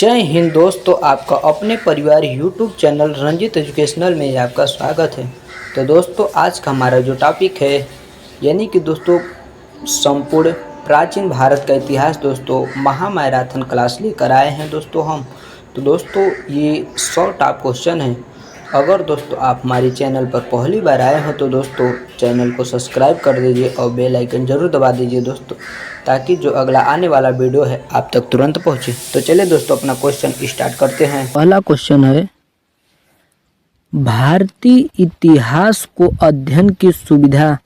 जय हिंद दोस्तों, आपका अपने परिवार यूट्यूब चैनल रंजित एजुकेशनल में आपका स्वागत है। तो दोस्तों, आज का हमारा जो टॉपिक है यानी कि दोस्तों संपूर्ण प्राचीन भारत का इतिहास दोस्तों महामैराथन क्लास लेकर आए हैं दोस्तों हम। तो दोस्तों ये शॉर्ट आप क्वेश्चन है। अगर दोस्तों आप हमारे चैनल पर पहली बार आए हो तो दोस्तों चैनल को सब्सक्राइब कर दीजिए और बेल आइकन जरूर दबा दीजिए दोस्तों, ताकि जो अगला आने वाला वीडियो है आप तक तुरंत पहुंचे। तो चलिए दोस्तों अपना क्वेश्चन स्टार्ट करते हैं। पहला क्वेश्चन है, भारतीय इतिहास को अध्ययन की सुविधा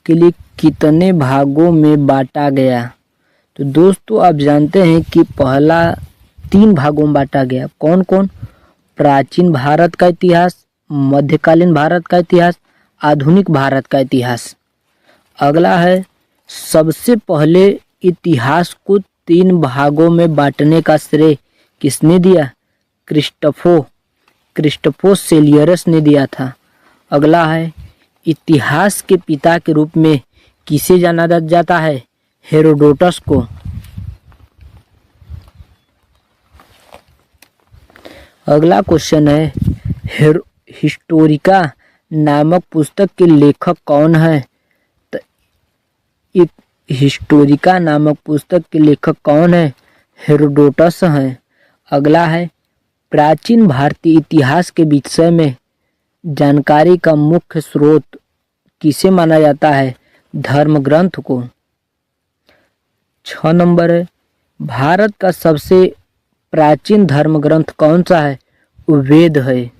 के लिए कितने भागों में बांटा गया? तो दोस्तों आप जानते हैं कि पहला 3 भागों में बांटा गया। कौन कौन? प्राचीन भारत का इतिहास, मध्यकालीन भारत का इतिहास, आधुनिक भारत का इतिहास। अगला है, सबसे पहले इतिहास को 3 भागों में बांटने का श्रेय किसने दिया? क्रिस्टोफर सेलियरस ने दिया था। अगला है, इतिहास के पिता के रूप में किसे जाना जाता है? हेरोडोटस को। अगला क्वेश्चन है, हिस्टोरिका नामक पुस्तक के लेखक कौन है? तो हिस्टोरिका नामक पुस्तक के लेखक कौन है? हेरोडोटस हैं। अगला है, प्राचीन भारतीय इतिहास के विषय में जानकारी का मुख्य स्रोत किसे माना जाता है? धर्म ग्रंथ को। 6 नंबर है, भारत का सबसे प्राचीन धर्म ग्रंथ कौन सा है? वेद है।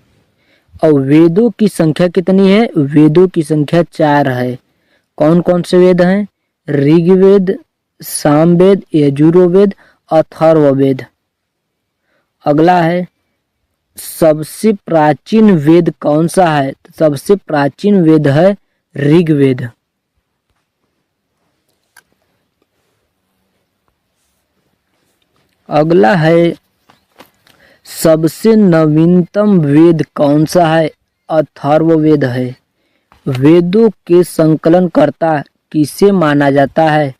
और वेदों की संख्या कितनी है? वेदों की संख्या 4 है। कौन कौन से वेद हैं? ऋग्वेद, सामवेद, यजुर्वेद, अथर्ववेद। अगला है, सबसे प्राचीन वेद कौन सा है? सबसे प्राचीन वेद है ऋग्वेद। अगला है, सबसे नवीनतम वेद कौन सा है? अथर्ववेद है। वेदों के संकलनकर्ता किसे माना जाता है?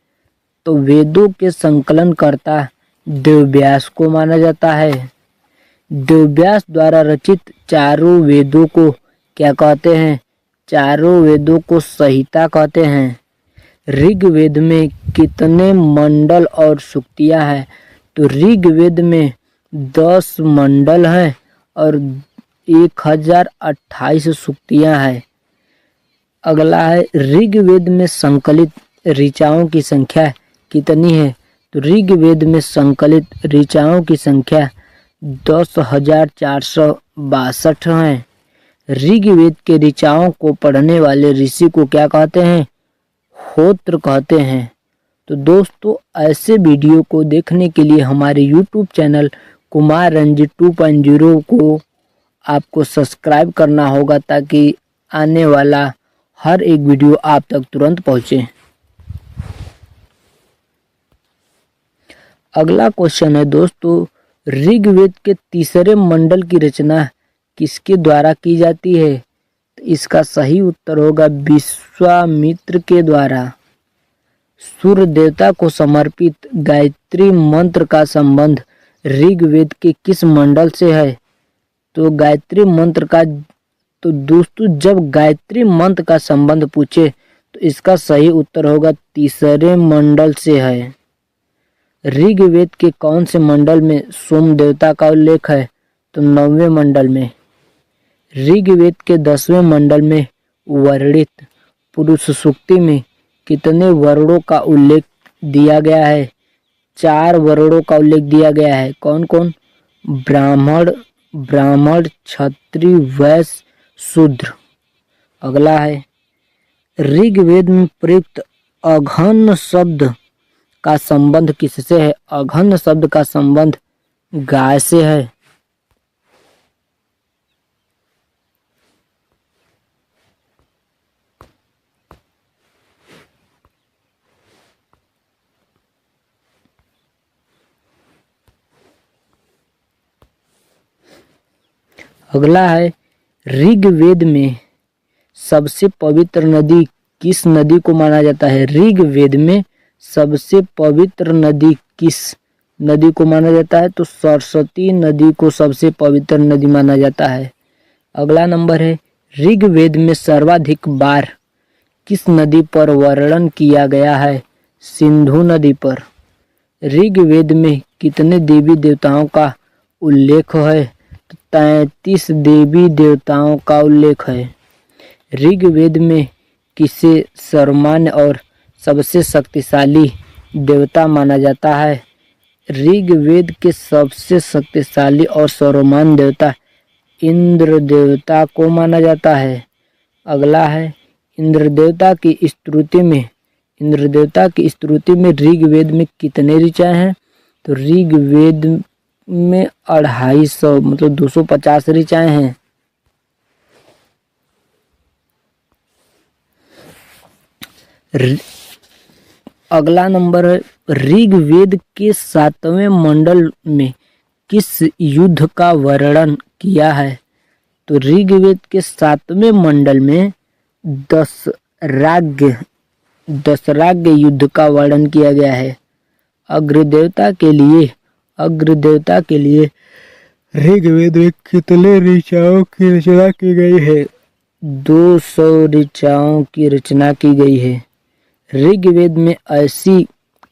तो वेदों के संकलनकर्ता वेदव्यास को माना जाता है। वेदव्यास द्वारा रचित चारों वेदों को क्या कहते हैं? चारों वेदों को संहिता कहते हैं। ऋग्वेद में कितने मंडल और सूक्तियां हैं? तो ऋग्वेद में 10 मंडल हैं और 1028 सूक्तियां हैं। अगला है, ऋग्वेद में संकलित ऋचाओं की संख्या कितनी है? तो ऋग्वेद में संकलित ऋचाओं की संख्या 10,462 हैं। ऋग्वेद के ऋचाओं को पढ़ने वाले ऋषि को क्या कहते हैं? होत्र कहते हैं। तो दोस्तों ऐसे वीडियो को देखने के लिए हमारे YouTube चैनल कुमार रंजित 2.0 को आपको सब्सक्राइब करना होगा, ताकि आने वाला हर एक वीडियो आप तक तुरंत पहुंचे। अगला क्वेश्चन है दोस्तों, ऋग्वेद के तीसरे मंडल की रचना किसके द्वारा की जाती है? तो इसका सही उत्तर होगा विश्वामित्र के द्वारा। सूर्य देवता को समर्पित गायत्री मंत्र का संबंध ऋग्वेद के किस मंडल से है? तो गायत्री मंत्र का तो दोस्तों जब गायत्री मंत्र का संबंध पूछे तो इसका सही उत्तर होगा तीसरे मंडल से है। ऋग्वेद के कौन से मंडल में सोम देवता का उल्लेख है? तो 9वें मंडल में। ऋग्वेद के 10वें मंडल में वर्णित पुरुष सूक्ति में कितने वर्णों का उल्लेख दिया गया है? 4 वर्णों का उल्लेख दिया गया है। कौन कौन? ब्राह्मण, क्षत्रिय, वैश्य, शूद्र। अगला है, ऋग्वेद में प्रयुक्त अघन शब्द का संबंध किससे है? अघन शब्द का संबंध गाय से है। अगला है, ऋग्वेद में सबसे पवित्र नदी किस नदी को माना जाता है? ऋग्वेद में सबसे पवित्र नदी किस नदी को माना जाता है? तो सरस्वती नदी को सबसे पवित्र नदी माना जाता है। अगला नंबर है, ऋग्वेद में सर्वाधिक बार किस नदी पर वर्णन किया गया है? सिंधु नदी पर। ऋग्वेद में कितने देवी देवताओं का उल्लेख है? तो 33 देवी देवताओं का उल्लेख है। ऋग्वेद में किसे सर्वमान्य और सबसे शक्तिशाली देवता माना जाता है? ऋग्वेद के सबसे शक्तिशाली और सर्वमान्य देवता इंद्र देवता को माना जाता है। अगला है, इंद्र देवता की स्तुति में ऋग्वेद में कितने ऋचाएं हैं? तो ऋग्वेद में 250 मतलब 250 ऋचाएं हैं। अगला नंबर है, ऋग्वेद के 7वें मंडल में किस युद्ध का वर्णन किया है? तो ऋग्वेद के 7वें मंडल में दशराग्य युद्ध का वर्णन किया गया है। अग्रदेवता के लिए ऋग्वेद में कितने ऋचाओं की रचना की गई है? 200 ऋचाओं की रचना की गई है। ऋग्वेद में ऐसी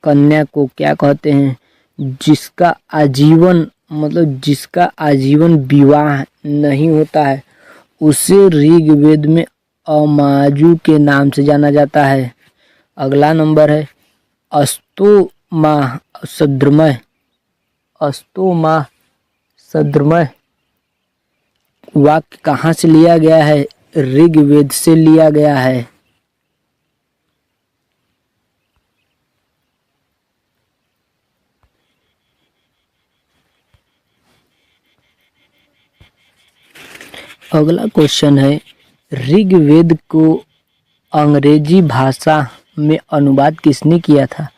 कन्या को क्या कहते हैं जिसका आजीवन विवाह नहीं होता है? उसे ऋग्वेद में अमाजु के नाम से जाना जाता है। अगला नंबर है, अस्तोमा सद्रमय वाक्य कहाँ से लिया गया है? ऋग्वेद से लिया गया है। अगला क्वेश्चन है, ऋग्वेद को अंग्रेजी भाषा में अनुवाद किसने किया था?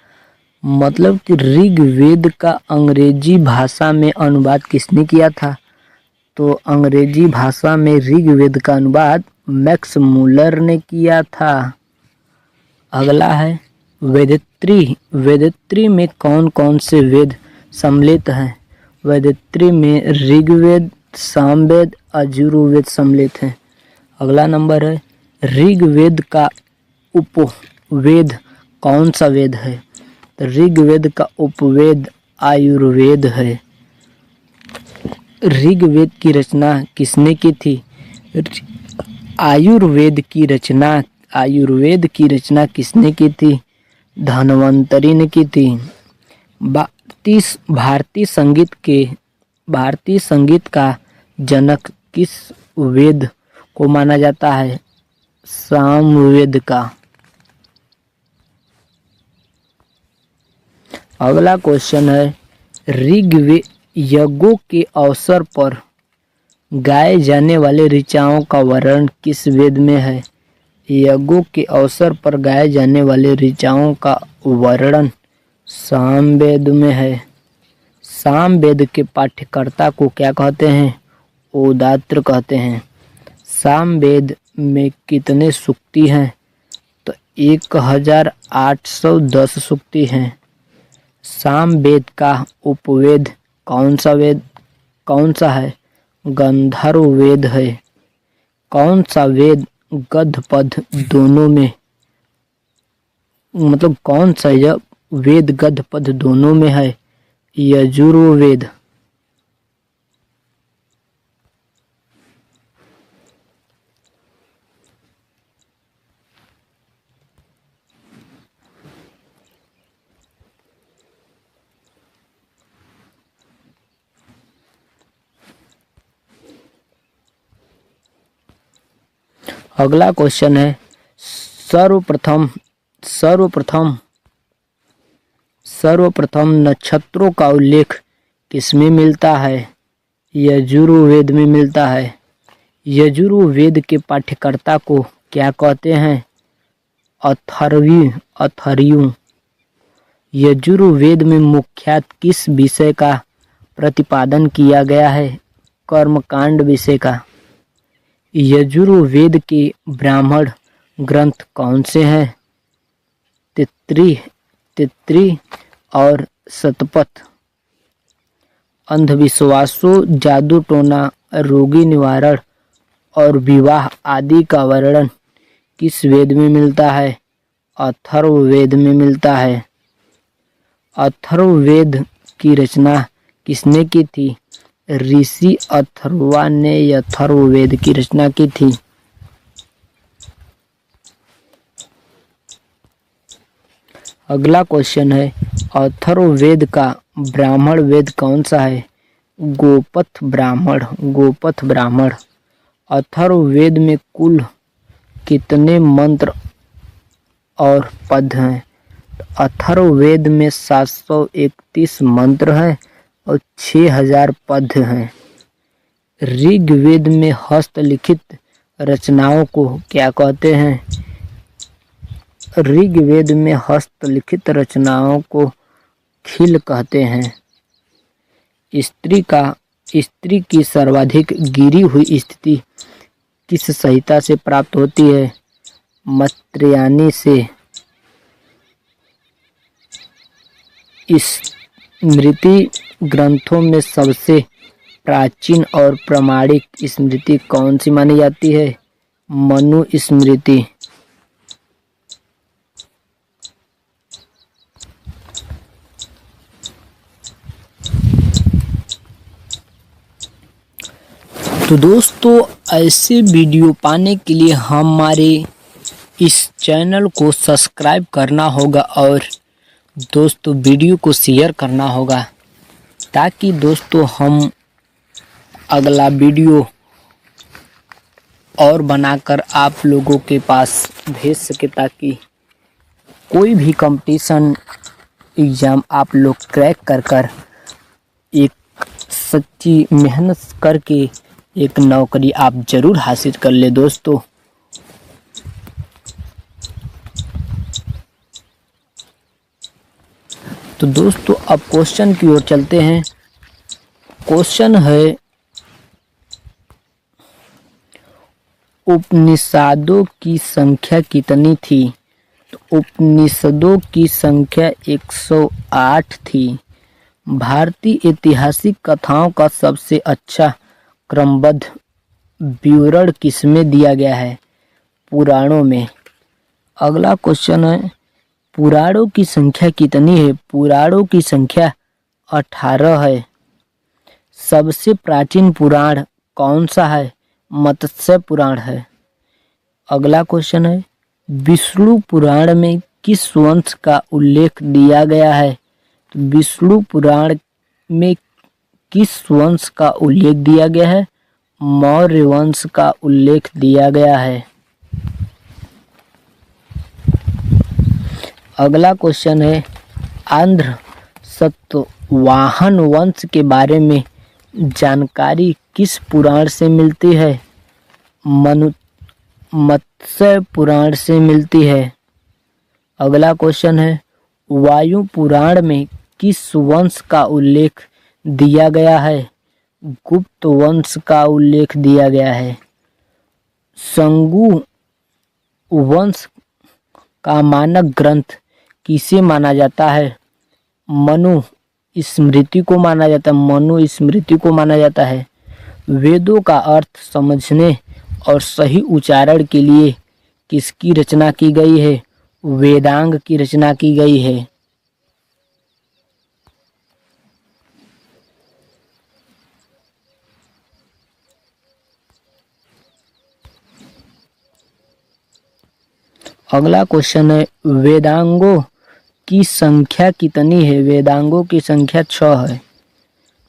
मतलब कि ऋग्वेद का अंग्रेजी भाषा में अनुवाद किसने किया था? तो अंग्रेजी भाषा में ऋग्वेद का अनुवाद मैक्स मुलर ने किया था। अगला है, वेदत्री में कौन कौन से वेद सम्मिलित हैं? वेदत्री में ऋग्वेद, सामवेद, यजुर्वेद सम्मिलित हैं। अगला नंबर है, ऋग्वेद का उपवेद कौन सा वेद है? तो ऋग्वेद का उपवेद आयुर्वेद है। ऋग्वेद की रचना किसने की थी? आयुर्वेद की रचना किसने की थी? धन्वंतरि ने की थी। भारतीय संगीत का जनक किस वेद को माना जाता है? सामवेद का। अगला क्वेश्चन है, ऋग्वेद यज्ञों के अवसर पर गाए जाने वाले ऋचाओं का वर्णन किस वेद में है? यज्ञों के अवसर पर गाए जाने वाले ऋचाओं का वर्णन सामवेद में है। सामवेद के पाठ्यकर्ता को क्या कहते हैं? उदात्र कहते हैं। सामवेद में कितने सूक्ति हैं? तो 1810 सूक्ति हैं। सामवेद का उपवेद कौन सा है? गंधर्व वेद है। कौन सा वेद गद्य पद्य दोनों में कौन सा वेद गद्य पद्य दोनों में है? यजुर्वेद। अगला क्वेश्चन है, सर्वप्रथम नक्षत्रों का उल्लेख किसमें मिलता है? यजुर्वेद में मिलता है। यजुर्वेद के पाठ्यकर्ता को क्या कहते हैं? अथर्वणि। यजुर्वेद में मुख्यतः किस विषय का प्रतिपादन किया गया है? कर्मकांड विषय का। यजुर्वेद के ब्राह्मण ग्रंथ कौन से हैं? तैत्तिरीय और शतपथ। अंधविश्वासों, जादू टोना, रोगी निवारण और विवाह आदि का वर्णन किस वेद में मिलता है? अथर्ववेद में मिलता है। अथर्ववेद की रचना किसने की थी? ऋषि अथर्वा ने अथर्ववेद की रचना की थी। अगला क्वेश्चन है, अथर्ववेद का ब्राह्मण वेद कौन सा है? गोपथ ब्राह्मण। गोपथ ब्राह्मण। अथर्ववेद में कुल कितने मंत्र और पद हैं? अथर्ववेद में 731 मंत्र हैं और 6000 पद हैं। ऋग्वेद में हस्तलिखित रचनाओं को क्या कहते हैं? ऋग्वेद में हस्तलिखित रचनाओं को खिल कहते हैं। स्त्री की सर्वाधिक गिरी हुई स्थिति किस संहिता से प्राप्त होती है? मत्र्यानी से। स्मृति ग्रंथों में सबसे प्राचीन और प्रामाणिक स्मृति कौन सी मानी जाती है? मनु स्मृति। तो दोस्तों, ऐसे वीडियो पाने के लिए हमारे इस चैनल को सब्सक्राइब करना होगा और दोस्तों वीडियो को शेयर करना होगा, ताकि दोस्तों हम अगला वीडियो और बनाकर आप लोगों के पास भेज सके, ताकि कोई भी कंपटीशन एग्ज़ाम आप लोग क्रैक कर एक सच्ची मेहनत करके एक नौकरी आप ज़रूर हासिल कर ले दोस्तों। तो दोस्तों अब क्वेश्चन की ओर चलते हैं। क्वेश्चन है, उपनिषदों की संख्या कितनी थी? तो उपनिषदों की संख्या 108 थी। भारतीय ऐतिहासिक कथाओं का सबसे अच्छा क्रमबद्ध विवरण किसमें दिया गया है? पुराणों में। अगला क्वेश्चन है, पुराणों की संख्या कितनी है? पुराणों की संख्या 18 है। सबसे प्राचीन पुराण कौन सा है? मत्स्य पुराण है। अगला क्वेश्चन है, विष्णु पुराण में किस वंश का उल्लेख दिया गया है? तो विष्णु पुराण में किस वंश का उल्लेख दिया गया है? मौर्य वंश का उल्लेख दिया गया है। अगला क्वेश्चन है, आंध्र सतवाहन वंश के बारे में जानकारी किस पुराण से मिलती है? मत्स्य पुराण से मिलती है। अगला क्वेश्चन है, वायु पुराण में किस वंश का उल्लेख दिया गया है? गुप्त वंश का उल्लेख दिया गया है। शंगु वंश का मानक ग्रंथ किसे माना जाता है? मनु स्मृति को माना जाता है। मनु स्मृति को माना जाता है। वेदों का अर्थ समझने और सही उच्चारण के लिए किसकी रचना की गई है? वेदांग की रचना की गई है। अगला क्वेश्चन है, वेदांगों की संख्या कितनी है? वेदांगों की संख्या 6 है।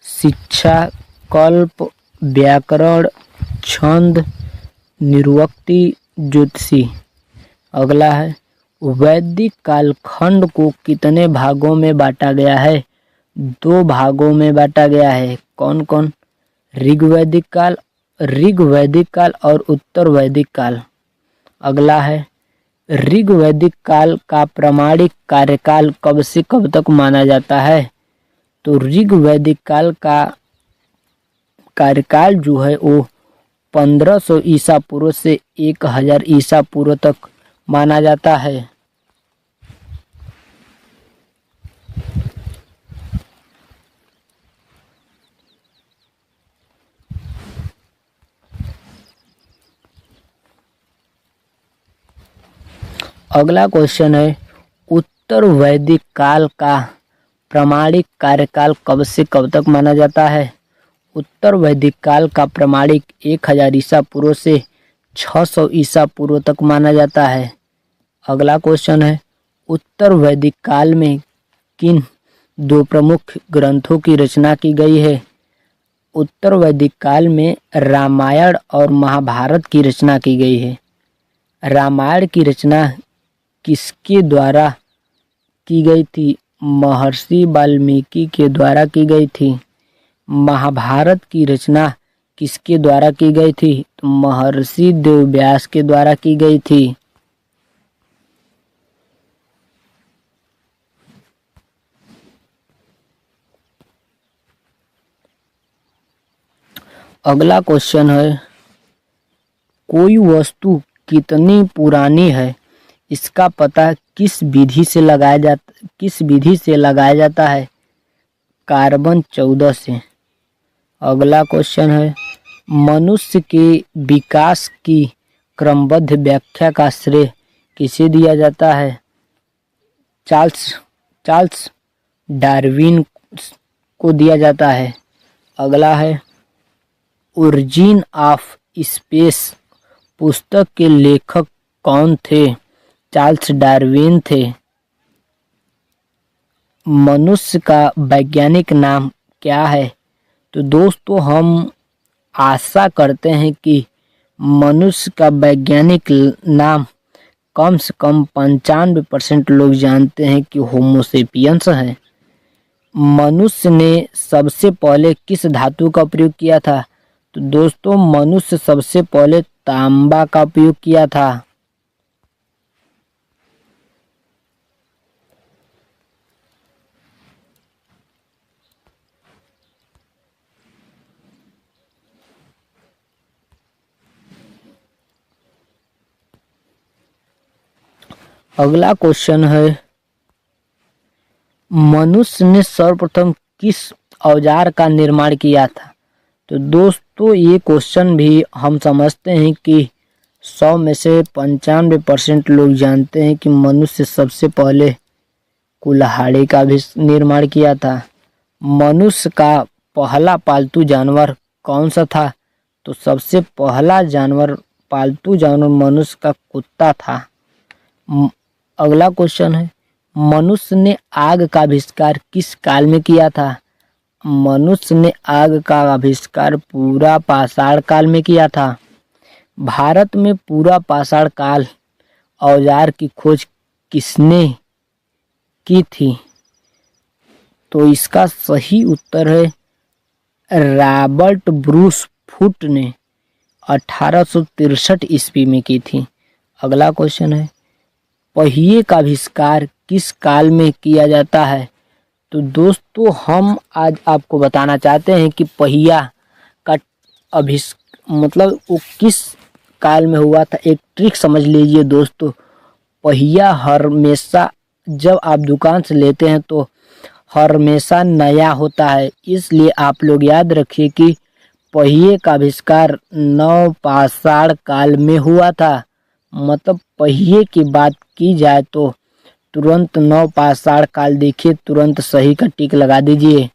शिक्षा, कल्प, व्याकरण, छंद, निरुक्ति, ज्योतिषी। अगला है, वैदिक कालखंड को कितने भागों में बांटा गया है? 2 भागों में बांटा गया है। कौन कौन? ऋग्वैदिक काल और उत्तर वैदिक काल। अगला है, ऋग्वैदिक काल का प्रामाणिक कार्यकाल कब से कब तक माना जाता है? तो ऋग्वैदिक काल का कार्यकाल जो है वो 1500 ईसा पूर्व से 1000 ईसा पूर्व तक माना जाता है। अगला क्वेश्चन है, उत्तर वैदिक काल का प्रमाणिक कार्यकाल कब से कब तक माना जाता है? उत्तर वैदिक काल का प्रमाणिक 1000 ईसा पूर्व से 600 ईसा पूर्व तक माना जाता है। अगला क्वेश्चन है, उत्तर वैदिक काल में किन दो प्रमुख ग्रंथों की रचना की गई है? उत्तर वैदिक काल में रामायण और महाभारत की रचना की गई है। रामायण की रचना किसके द्वारा की गई थी? महर्षि वाल्मीकि के द्वारा की गई थी। महाभारत की रचना किसके द्वारा की गई थी? तो महर्षि वेदव्यास के द्वारा की गई थी। अगला क्वेश्चन है, कोई वस्तु कितनी पुरानी है इसका पता किस विधि से लगाया जाता है? कार्बन 14 से। अगला क्वेश्चन है, मनुष्य के विकास की क्रमबद्ध व्याख्या का श्रेय किसे दिया जाता है? चार्ल्स डार्विन को दिया जाता है। अगला है, ओरिजिन ऑफ स्पीशीज पुस्तक के लेखक कौन थे? चार्ल्स डार्विन थे। मनुष्य का वैज्ञानिक नाम क्या है? तो दोस्तों, हम आशा करते हैं कि मनुष्य का वैज्ञानिक नाम कम से कम 95% लोग जानते हैं कि होमोसेपियंस है। मनुष्य ने सबसे पहले किस धातु का प्रयोग किया था? तो दोस्तों, मनुष्य सबसे पहले तांबा का उपयोग किया था। अगला क्वेश्चन है, मनुष्य ने सर्वप्रथम किस औजार का निर्माण किया था? तो दोस्तों, ये क्वेश्चन भी हम समझते हैं कि 100 में से 95% लोग जानते हैं कि मनुष्य सबसे पहले कुल्हाड़ी का भी निर्माण किया था। मनुष्य का पहला पालतू जानवर कौन सा था? तो सबसे पहला पालतू जानवर मनुष्य का कुत्ता था। अगला क्वेश्चन है, मनुष्य ने आग का आविष्कार किस काल में किया था? मनुष्य ने आग का आविष्कार पूरा पाषाण काल में किया था। भारत में पूरा पाषाण काल औजार की खोज किसने की थी? तो इसका सही उत्तर है रॉबर्ट ब्रूस फुट ने 1863 ईस्वी में की थी। अगला क्वेश्चन है, पहिए का आविष्कार किस काल में किया जाता है? तो दोस्तों, हम आज आपको बताना चाहते हैं कि पहिया का मतलब वो किस काल में हुआ था। एक ट्रिक समझ लीजिए दोस्तों, पहिया हमेशा जब आप दुकान से लेते हैं तो हमेशा नया होता है, इसलिए आप लोग याद रखिए कि पहिए का आविष्कार नवपाषाण काल में हुआ था। मतलब पहिए की बात की जाए तो तुरंत नवपाषाण काल देखिए, तुरंत सही का टिक लगा दीजिए।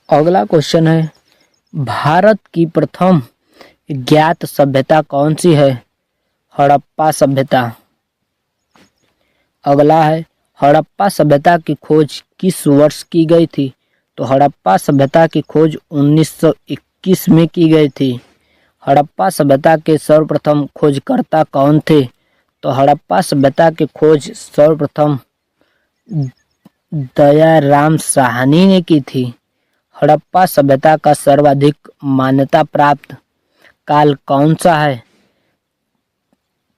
अगला क्वेश्चन है, भारत की प्रथम ज्ञात सभ्यता कौन सी है? हड़प्पा सभ्यता। अगला है, हड़प्पा सभ्यता की खोज किस वर्ष की गई थी? तो हड़प्पा सभ्यता की खोज 1921 में की गई थी। हड़प्पा सभ्यता के सर्वप्रथम खोजकर्ता कौन थे? तो हड़प्पा सभ्यता की खोज सर्वप्रथम दयाराम साहनी ने की थी। हड़प्पा सभ्यता का सर्वाधिक मान्यता प्राप्त काल कौन सा है?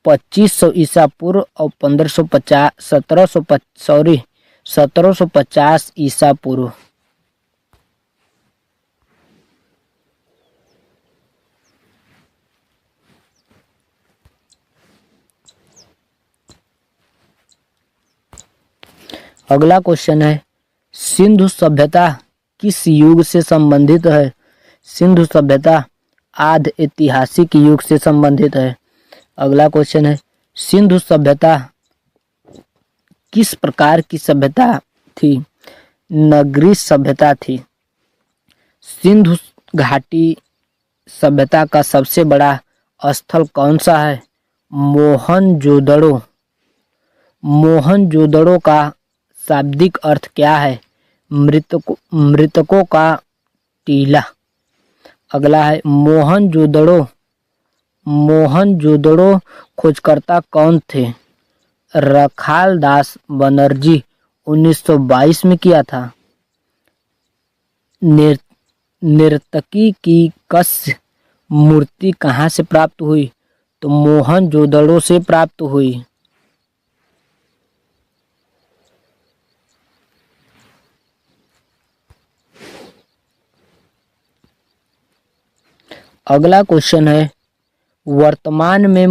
2500 ईसा पूर्व और 1750 ईसा पूर्व। अगला क्वेश्चन है, सिंधु सभ्यता किस युग से संबंधित है? सिंधु सभ्यता आद्य ऐतिहासिक युग से संबंधित है। अगला क्वेश्चन है, सिंधु सभ्यता किस प्रकार की सभ्यता थी? नगरीय सभ्यता थी। सिंधु घाटी सभ्यता का सबसे बड़ा स्थल कौन सा है? मोहनजोदड़ो। मोहनजोदड़ो का शाब्दिक अर्थ क्या है? मृतकों का टीला। अगला है, मोहनजोदड़ो खोजकर्ता कौन थे? रखालदास बनर्जी 1922 में किया था। नर्तकी की कस्य मूर्ति कहाँ से प्राप्त हुई? तो मोहनजोदड़ो से प्राप्त हुई। अगला क्वेश्चन है, वर्तमान में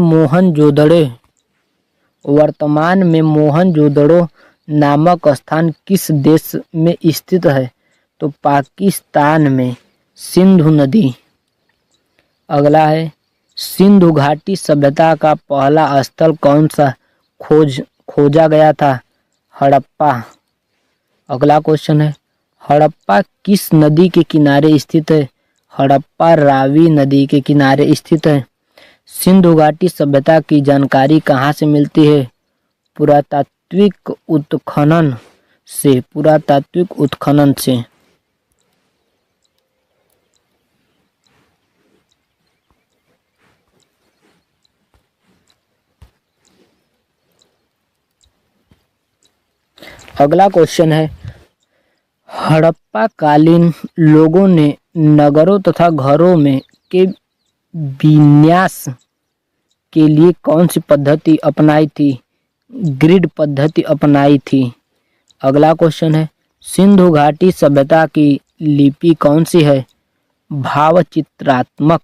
मोहनजोदड़ो नामक स्थान किस देश में स्थित है? तो पाकिस्तान में। सिंधु नदी। अगला है, सिंधु घाटी सभ्यता का पहला स्थल कौन सा खोजा गया था? हड़प्पा। अगला क्वेश्चन है, हड़प्पा किस नदी के किनारे स्थित है? हड़प्पा रावी नदी के किनारे स्थित है। सिंधु घाटी सभ्यता की जानकारी कहाँ से मिलती है? पुरातात्विक उत्खनन से। अगला क्वेश्चन है, हड़प्पा कालीन लोगों ने नगरों तथा घरों में के विन्यास के लिए कौन सी पद्धति अपनाई थी? ग्रिड पद्धति अपनाई थी। अगला क्वेश्चन है, सिंधु घाटी सभ्यता की लिपि कौन सी है? भावचित्रात्मक।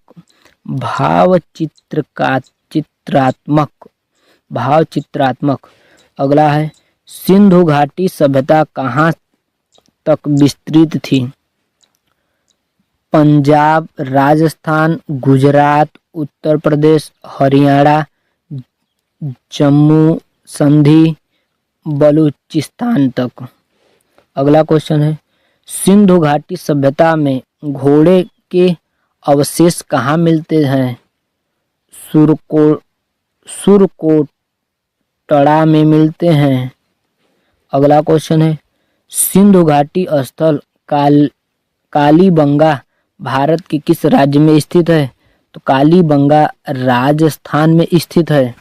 अगला है, सिंधु घाटी सभ्यता कहाँ तक विस्तृत थी? पंजाब, राजस्थान, गुजरात, उत्तर प्रदेश, हरियाणा, जम्मू, सिंधी, बलूचिस्तान तक। अगला क्वेश्चन है, सिंधु घाटी सभ्यता में घोड़े के अवशेष कहाँ मिलते हैं? सुरकोटड़ा में मिलते हैं। अगला क्वेश्चन है, सिंधु घाटी स्थल कालीबंगा भारत के किस राज्य में स्थित है? तो कालीबंगा राजस्थान में स्थित है।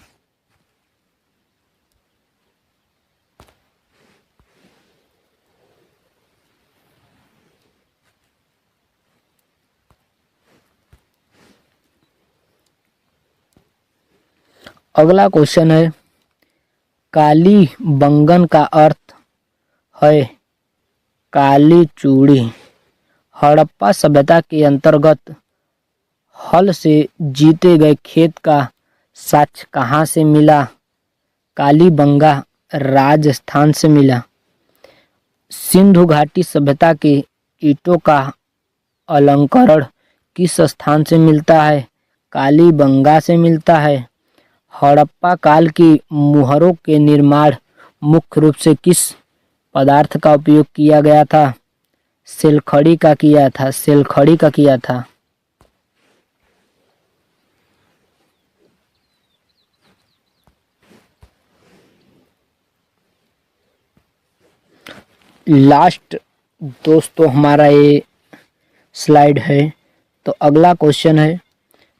अगला क्वेश्चन है, कालीबंगन का अर्थ है काली चूड़ी। हड़प्पा सभ्यता के अंतर्गत हल से जीते गए खेत का साक्ष्य कहाँ से मिला? कालीबंगा राजस्थान से मिला। सिंधु घाटी सभ्यता के ईंटों का अलंकरण किस स्थान से मिलता है? कालीबंगा से मिलता है। हड़प्पा काल की मुहरों के निर्माण मुख्य रूप से किस पदार्थ का उपयोग किया गया था? सेलखड़ी का किया था। लास्ट दोस्तों हमारा ये स्लाइड है। तो अगला क्वेश्चन है,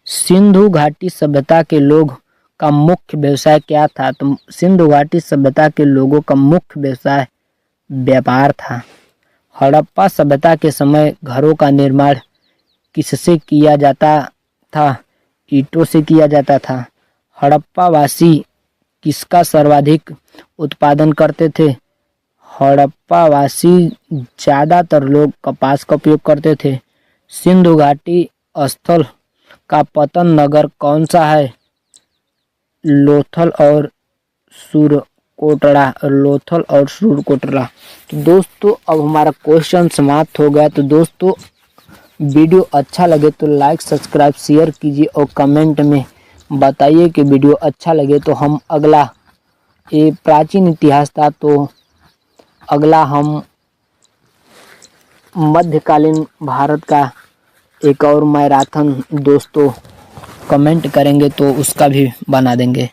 सिंधु घाटी सभ्यता के लोग का मुख्य व्यवसाय क्या था? तो सिंधु घाटी सभ्यता के लोगों का मुख्य व्यवसाय व्यापार था। हड़प्पा सभ्यता के समय घरों का निर्माण किससे किया जाता था? ईंटों से किया जाता था। हड़प्पा वासी किसका सर्वाधिक उत्पादन करते थे? हड़प्पा वासी ज़्यादातर लोग कपास का उपयोग करते थे। सिंधु घाटी स्थल का पतन नगर कौन सा है? लोथल और कोटड़ा, लोथल और सूरकोटला। तो दोस्तों अब हमारा क्वेश्चन समाप्त हो गया। तो दोस्तों वीडियो अच्छा लगे तो लाइक, सब्सक्राइब, शेयर कीजिए और कमेंट में बताइए कि वीडियो अच्छा लगे तो हम अगला, ये प्राचीन इतिहास था, तो अगला हम मध्यकालीन भारत का एक और मैराथन दोस्तों कमेंट करेंगे तो उसका भी बना देंगे।